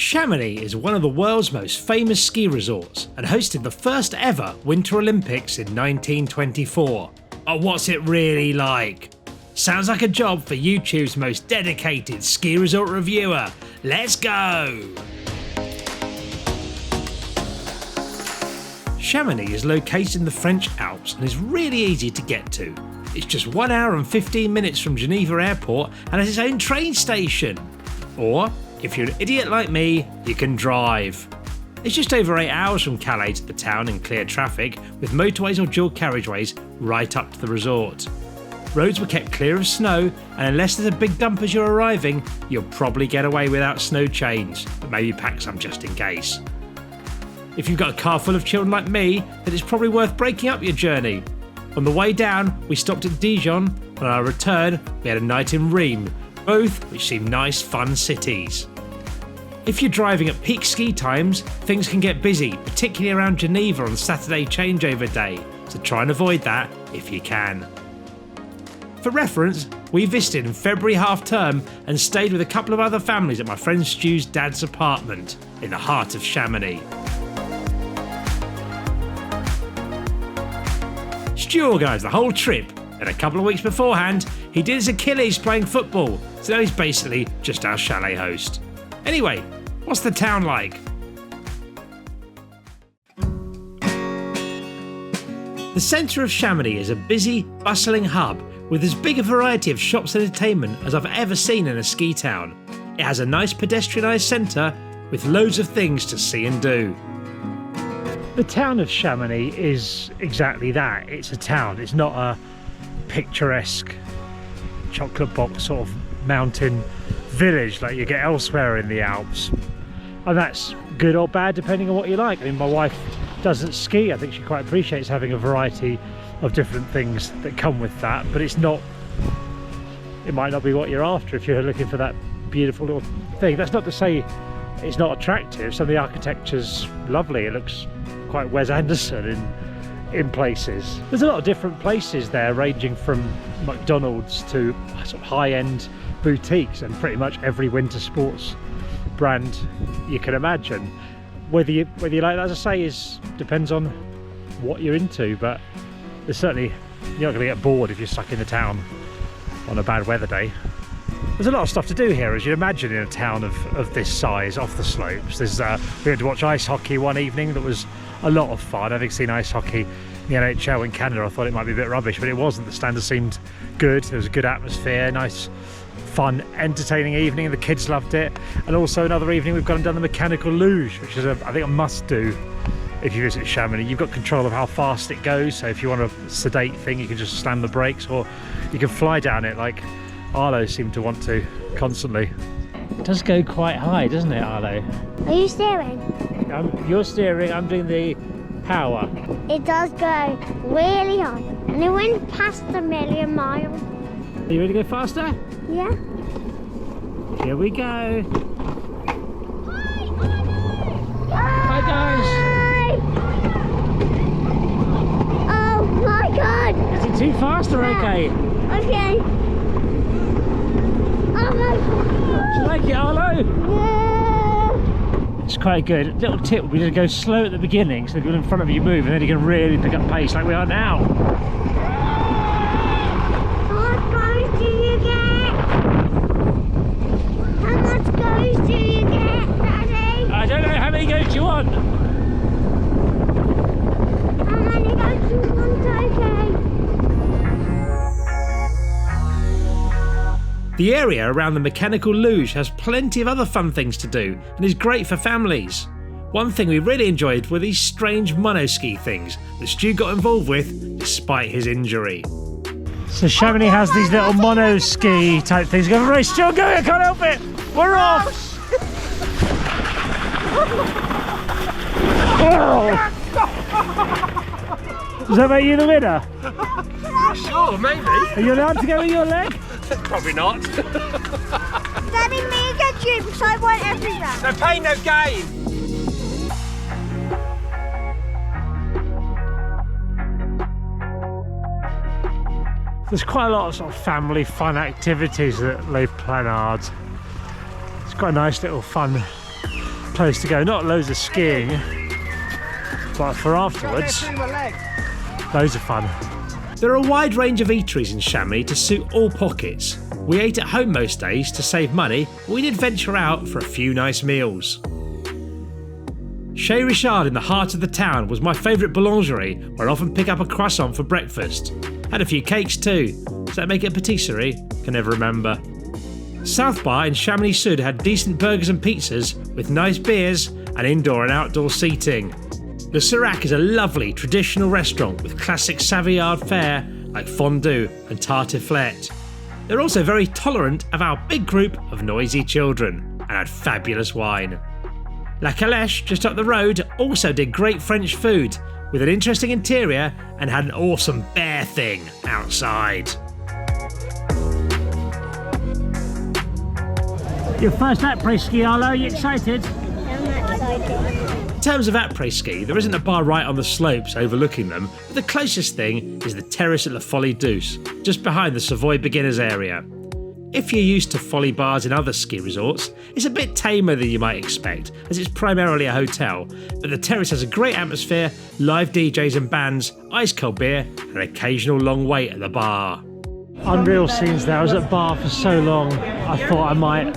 Chamonix is one of the world's most famous ski resorts and hosted the first ever Winter Olympics in 1924. Oh, what's it really like? Sounds like a job for YouTube's most dedicated ski resort reviewer. Let's go! Chamonix is located in the French Alps and is really easy to get to. It's just 1 hour and 15 minutes from Geneva Airport and has its own train station. Or, if you're an idiot like me, you can drive. It's just over 8 hours from Calais to the town in clear traffic, with motorways or dual carriageways right up to the resort. Roads were kept clear of snow, and unless there's a big dump as you're arriving, you'll probably get away without snow chains, but maybe pack some just in case. If you've got a car full of children like me, then it's probably worth breaking up your journey. On the way down, we stopped at Dijon, and on our return, we had a night in Reims, both which seem nice, fun cities. If you're driving at peak ski times, things can get busy, particularly around Geneva on Saturday changeover day, so try and avoid that if you can. For reference, we visited in February half term and stayed with a couple of other families at my friend Stu's dad's apartment in the heart of Chamonix. Stu organised the whole trip, and a couple of weeks beforehand, he did his Achilles playing football, so now he's basically just our chalet host. Anyway, what's the town like? The centre of Chamonix is a busy, bustling hub with as big a variety of shops and entertainment as I've ever seen in a ski town. It has a nice pedestrianised centre with loads of things to see and do. The town of Chamonix is exactly that. It's a town. It's not a picturesque chocolate box sort of mountain village like you get elsewhere in the Alps. And that's good or bad depending on what you like. I mean, my wife doesn't ski. I think she quite appreciates having a variety of different things that come with that, but it might not be what you're after if you're looking for that beautiful little thing. That's not to say it's not attractive. Some of the architecture's lovely. It looks quite Wes Anderson in places. There's a lot of different places there, ranging from McDonald's to sort of high-end boutiques and pretty much every winter sports brand you can imagine. Whether you like that, as I say, depends on what you're into, but there's certainly, you're not going to get bored if you're stuck in the town on a bad weather day. There's a lot of stuff to do here, as you'd imagine in a town of this size, off the slopes. We went to watch ice hockey one evening that was a lot of fun. Having seen ice hockey in the NHL in Canada, I thought it might be a bit rubbish, but it wasn't. The standard seemed good. There was a good atmosphere, nice, fun, entertaining evening, and the kids loved it. And also another evening we've gone and done the mechanical luge, which is I think a must-do if you visit Chamonix. You've got control of how fast it goes, so if you want a sedate thing, you can just slam the brakes, or you can fly down it like Arlo seemed to want to constantly. It does go quite high, doesn't it, Arlo? Are you steering? You're steering, I'm doing the power. It does go really high, and it went past 1,000,000 miles. Are you ready to go faster? Yeah. Here we go. Hi guys. Hi. Oh my god. Is it too fast or okay? Okay. Oh my god. Do you like it, Arlo? Yeah. It's quite good. Little tip would be to go slow at the beginning, so the people in front of you move, and then you can really pick up pace like we are now. How much goes do you get? How much goes do you get, Daddy? I don't know, how many goes do you want? How many goes do you want, okay? The area around the mechanical luge has plenty of other fun things to do and is great for families. One thing we really enjoyed were these strange monoski things that Stu got involved with despite his injury. So Chamonix has these little monoski type things. Go very still going, I can't help it. We're off. Oh. Does that make you the winner? Sure, maybe. Are you allowed to go with your leg? Probably not. Daddy, me get you because I want everywhere. No pain, no gain. There's quite a lot of sort of family fun activities at Les Planards. It's quite a nice little fun place to go. Not loads of skiing, but for afterwards, loads of fun. There are a wide range of eateries in Chamonix to suit all pockets. We ate at home most days to save money, but we did venture out for a few nice meals. Chez Richard in the heart of the town was my favourite boulangerie, where I often pick up a croissant for breakfast. Had a few cakes too. Does that make it a patisserie? Can never remember. South Bar in Chamonix Sud had decent burgers and pizzas with nice beers and indoor and outdoor seating. Le Sirac is a lovely traditional restaurant with classic Savoyard fare like fondue and tartiflette. They're also very tolerant of our big group of noisy children and had fabulous wine. La Calèche, just up the road, also did great French food with an interesting interior and had an awesome bear thing outside. Your first après-ski, Arlo, are you excited? I'm excited. In terms of après-ski, there isn't a bar right on the slopes overlooking them, but the closest thing is the terrace at La Folie Douce, just behind the Savoy beginners area. If you're used to folly bars in other ski resorts, it's a bit tamer than you might expect, as it's primarily a hotel, but the terrace has a great atmosphere, live DJs and bands, ice-cold beer, and an occasional long wait at the bar. Unreal scenes there. I was at bar for so long, I thought I might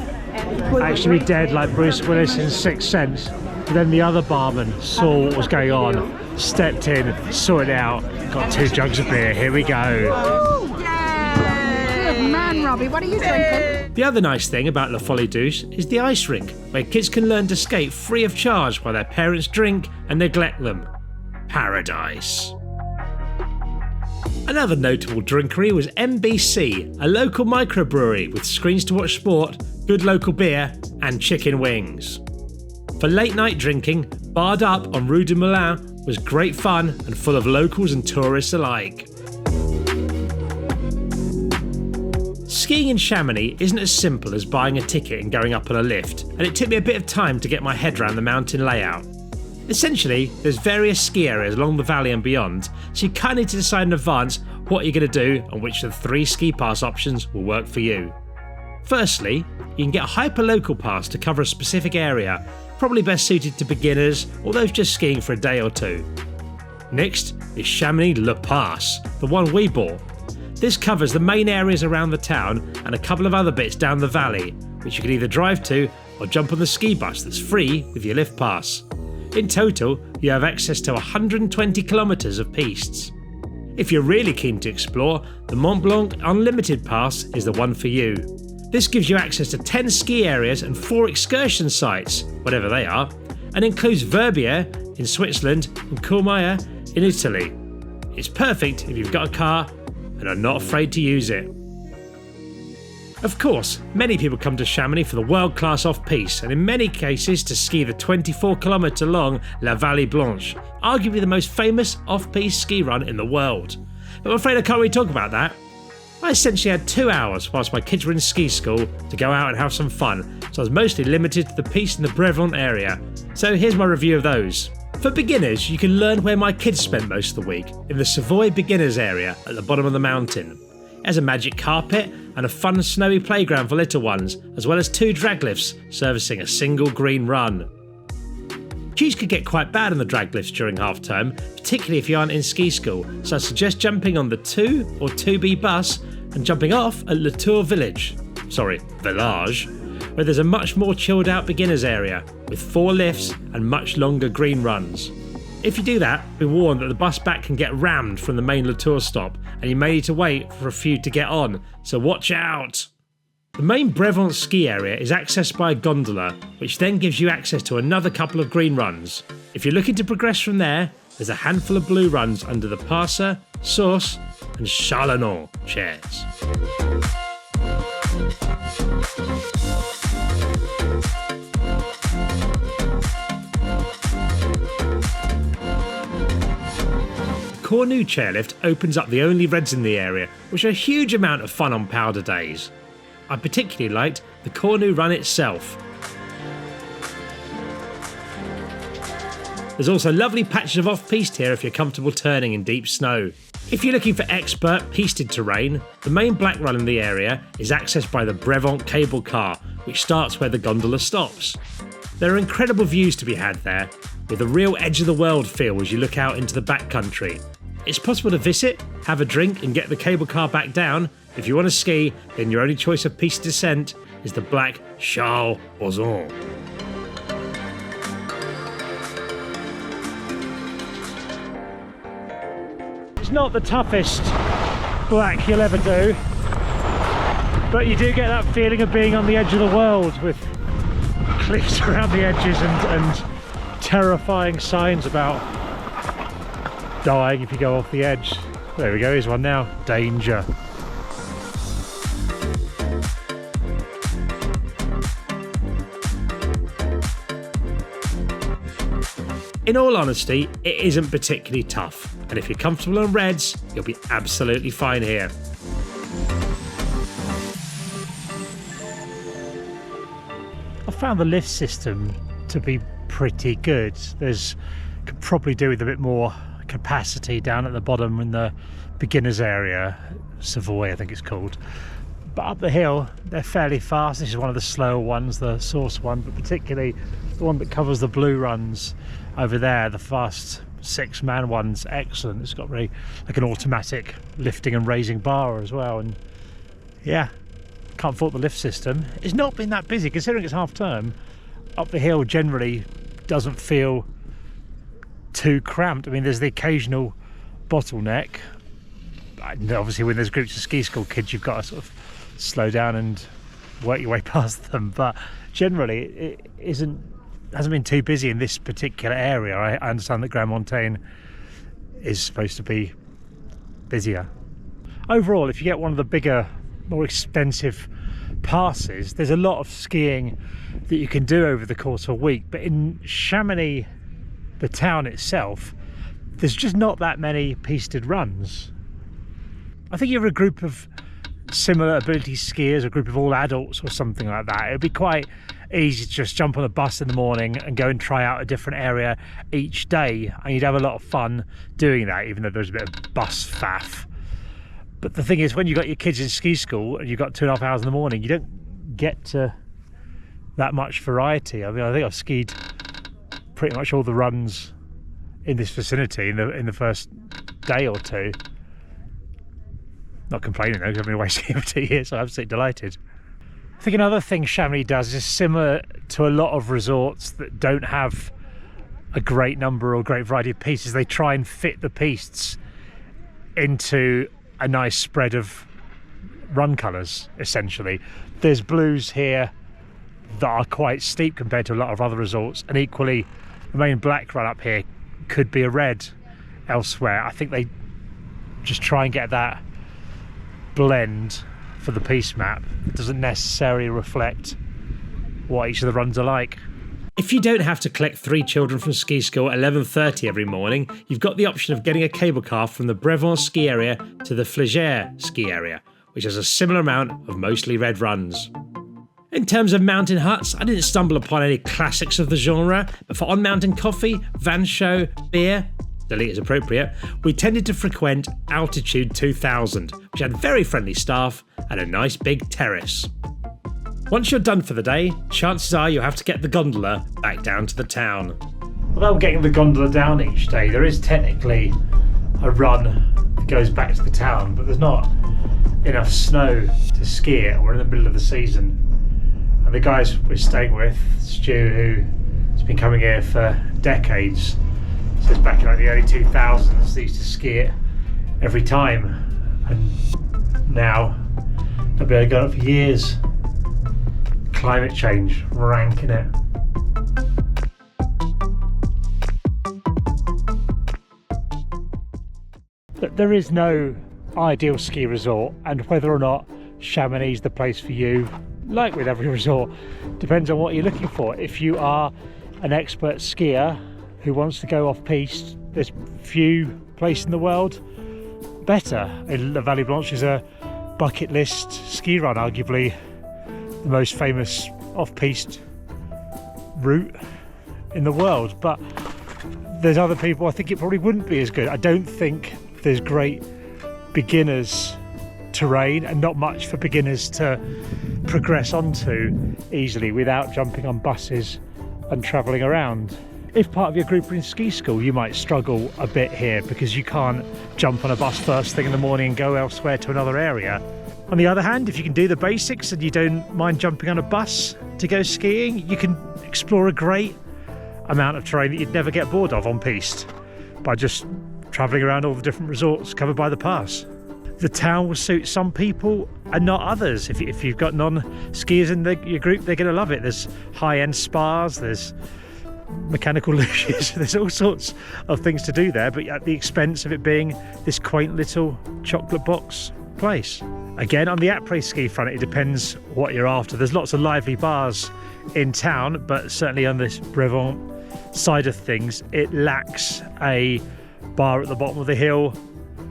actually be dead like Bruce Willis in Sixth Sense. But then the other barman saw what was going on, stepped in, sorted it out, got 2 jugs of beer, here we go. Good man, Robbie, what are you drinking? The other nice thing about La Folie Douce is the ice rink, where kids can learn to skate free of charge while their parents drink and neglect them. Paradise. Another notable drinkery was MBC, a local microbrewery with screens to watch sport, good local beer and chicken wings. For late night drinking, barred up on Rue du Moulin was great fun and full of locals and tourists alike. Skiing in Chamonix isn't as simple as buying a ticket and going up on a lift, and it took me a bit of time to get my head around the mountain layout. Essentially, there's various ski areas along the valley and beyond, so you kind of need to decide in advance what you're going to do and which of the 3 ski pass options will work for you. Firstly, you can get a hyper-local pass to cover a specific area, probably best suited to beginners or those just skiing for a day or two. Next is Chamonix Le Pass, the one we bought. This covers the main areas around the town and a couple of other bits down the valley, which you can either drive to or jump on the ski bus that's free with your lift pass. In total, you have access to 120 kilometres of pistes. If you're really keen to explore, the Mont Blanc Unlimited Pass is the one for you. This gives you access to 10 ski areas and 4 excursion sites, whatever they are, and includes Verbier in Switzerland and Courmayeur in Italy. It's perfect if you've got a car and are not afraid to use it. Of course, many people come to Chamonix for the world-class off-piste and in many cases to ski the 24-kilometre long La Vallée Blanche, arguably the most famous off-piste ski run in the world. But I'm afraid I can't really talk about that. I essentially had 2 hours whilst my kids were in ski school to go out and have some fun, so I was mostly limited to the piste in the Brevant area. So here's my review of those. For beginners, you can learn where my kids spent most of the week, in the Savoy beginners area at the bottom of the mountain. It has a magic carpet and a fun snowy playground for little ones, as well as 2 drag lifts servicing a single green run. Queues could get quite bad on the drag lifts during half term, particularly if you aren't in ski school, so I suggest jumping on the 2 or 2B bus and jumping off at Le Tour Village, where there's a much more chilled out beginners area with 4 lifts and much longer green runs. If you do that, be warned that the bus back can get rammed from the main Le Tour stop and you may need to wait for a few to get on, so watch out! The main Brevant ski area is accessed by a gondola, which then gives you access to another couple of green runs. If you're looking to progress from there, there's a handful of blue runs under the Parser, Source and Chalanon chairs. Cornu chairlift opens up the only reds in the area, which are a huge amount of fun on powder days. I particularly liked the Cornu run itself. There's also lovely patches of off-piste here if you're comfortable turning in deep snow. If you're looking for expert pisted terrain, the main black run in the area is accessed by the Brevant cable car, which starts where the gondola stops. There are incredible views to be had there, with a real edge of the world feel as you look out into the backcountry. It's possible to visit, have a drink and get the cable car back down. If you want to ski, then your only choice of piste descent is the black Charles Bozon. It's not the toughest black you'll ever do, but you do get that feeling of being on the edge of the world with cliffs around the edges and terrifying signs about dying if you go off the edge. There we go, here's one now. Danger. In all honesty, it isn't particularly tough, and if you're comfortable on reds, you'll be absolutely fine here. I found the lift system to be pretty good. Could probably do with a bit more capacity down at the bottom in the beginners area, Savoy I think it's called. But up the hill, they're fairly fast. This is one of the slower ones, the source one, but particularly the one that covers the blue runs over there, the fast 6-man one's excellent. It's got really like an automatic lifting and raising bar as well, and yeah, can't fault the lift system. It's not been that busy considering it's half term. Up the hill generally doesn't feel too cramped. I mean, there's the occasional bottleneck, and obviously when there's groups of ski school kids you've got to sort of slow down and work your way past them, but generally it hasn't been too busy in this particular area. I understand that Grand Montaigne is supposed to be busier. Overall, if you get one of the bigger, more expensive passes, there's a lot of skiing that you can do over the course of a week, but in Chamonix, the town itself, there's just not that many pisted runs. I think you're a group of similar ability skiers, a group of all adults or something like that, it would be quite easy to just jump on a bus in the morning and go and try out a different area each day, and you'd have a lot of fun doing that, even though there's a bit of bus faff. But the thing is, when you've got your kids in ski school and you've got 2.5 hours in the morning, you don't get to that much variety. I mean, I think I've skied pretty much all the runs in this vicinity in the first day or two. Not complaining though, because I've been away skiing for 2 years, so I'm absolutely delighted. I think another thing Chamonix does is similar to a lot of resorts that don't have a great number or great variety of pistes. They try and fit the pistes into a nice spread of run colours, essentially. There's blues here that are quite steep compared to a lot of other resorts, and equally the main black run up here could be a red elsewhere. I think they just try and get that blend for the piste map. It doesn't necessarily reflect what each of the runs are like. If you don't have to collect 3 children from ski school at 11:30 every morning, you've got the option of getting a cable car from the Brevon ski area to the Flégère ski area, which has a similar amount of mostly red runs. In terms of mountain huts, I didn't stumble upon any classics of the genre, but for on-mountain coffee, van show, beer, delete as appropriate, we tended to frequent Altitude 2000, which had very friendly staff and a nice big terrace. Once you're done for the day, chances are you'll have to get the gondola back down to the town. Although getting the gondola down each day, there is technically a run that goes back to the town, but there's not enough snow to ski it. We're in the middle of the season, and the guys we're staying with, Stu, who's been coming here for decades, says back in like the early 2000s they used to ski it every time, and now they'll be able to go up for years. Climate change, ranking it. But there is no ideal ski resort, and whether or not Chamonix is the place for you, like with every resort, depends on what you're looking for. If you are an expert skier who wants to go off piste, there's few places in the world better. La Vallée Blanche is a bucket list ski run, arguably the most famous off-piste route in the world, but there's other people I think it probably wouldn't be as good. I don't think there's great beginners terrain, and not much for beginners to progress onto easily without jumping on buses and travelling around. If part of your group are in ski school, you might struggle a bit here because you can't jump on a bus first thing in the morning and go elsewhere to another area. On the other hand, if you can do the basics and you don't mind jumping on a bus to go skiing, you can explore a great amount of terrain that you'd never get bored of on piste by just travelling around all the different resorts covered by the pass. The town will suit some people and not others. If you've got non-skiers in your group, they're going to love it. There's high-end spas, there's mechanical luges, there's all sorts of things to do there, but at the expense of it being this quaint little chocolate box place. Again, on the après ski front, it depends what you're after. There's lots of lively bars in town, but certainly on this Brevant side of things, it lacks a bar at the bottom of the hill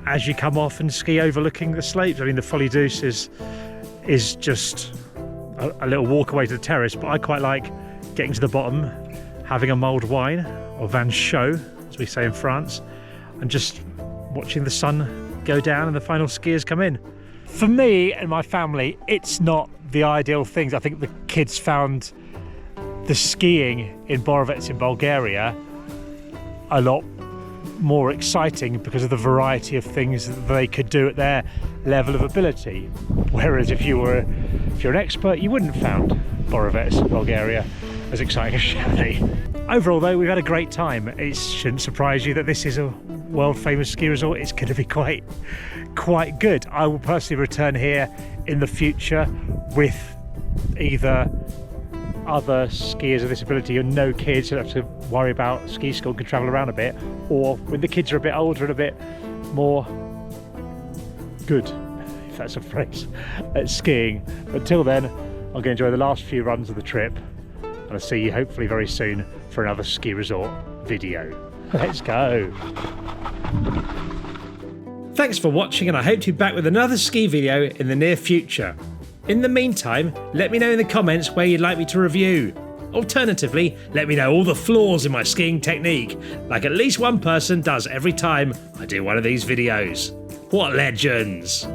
as you come off and ski overlooking the slopes. I mean, the Folie Douce is just a little walk away to the terrace, but I quite like getting to the bottom, having a mulled wine, or vin chaud, as we say in France, and just watching the sun go down and the final skiers come in. For me and my family, it's not the ideal things. I think the kids found the skiing in Borovets in Bulgaria a lot more exciting because of the variety of things that they could do at their level of ability. Whereas if you're an expert, you wouldn't have found Borovets in Bulgaria as exciting as Chamonix. Overall though, we've had a great time. It shouldn't surprise you that this is a world famous ski resort. It's going to be quite good. I will personally return here in the future with either other skiers with this ability and no kids who have to worry about ski school, can travel around a bit, or when the kids are a bit older and a bit more good, if that's a phrase, at skiing. Until then, I'm going to enjoy the last few runs of the trip, and I'll see you hopefully very soon for another ski resort video. Let's go. Thanks for watching, and I hope to be back with another ski video in the near future. In the meantime, let me know in the comments where you'd like me to review. Alternatively, let me know all the flaws in my skiing technique, like at least one person does every time I do one of these videos. What legends!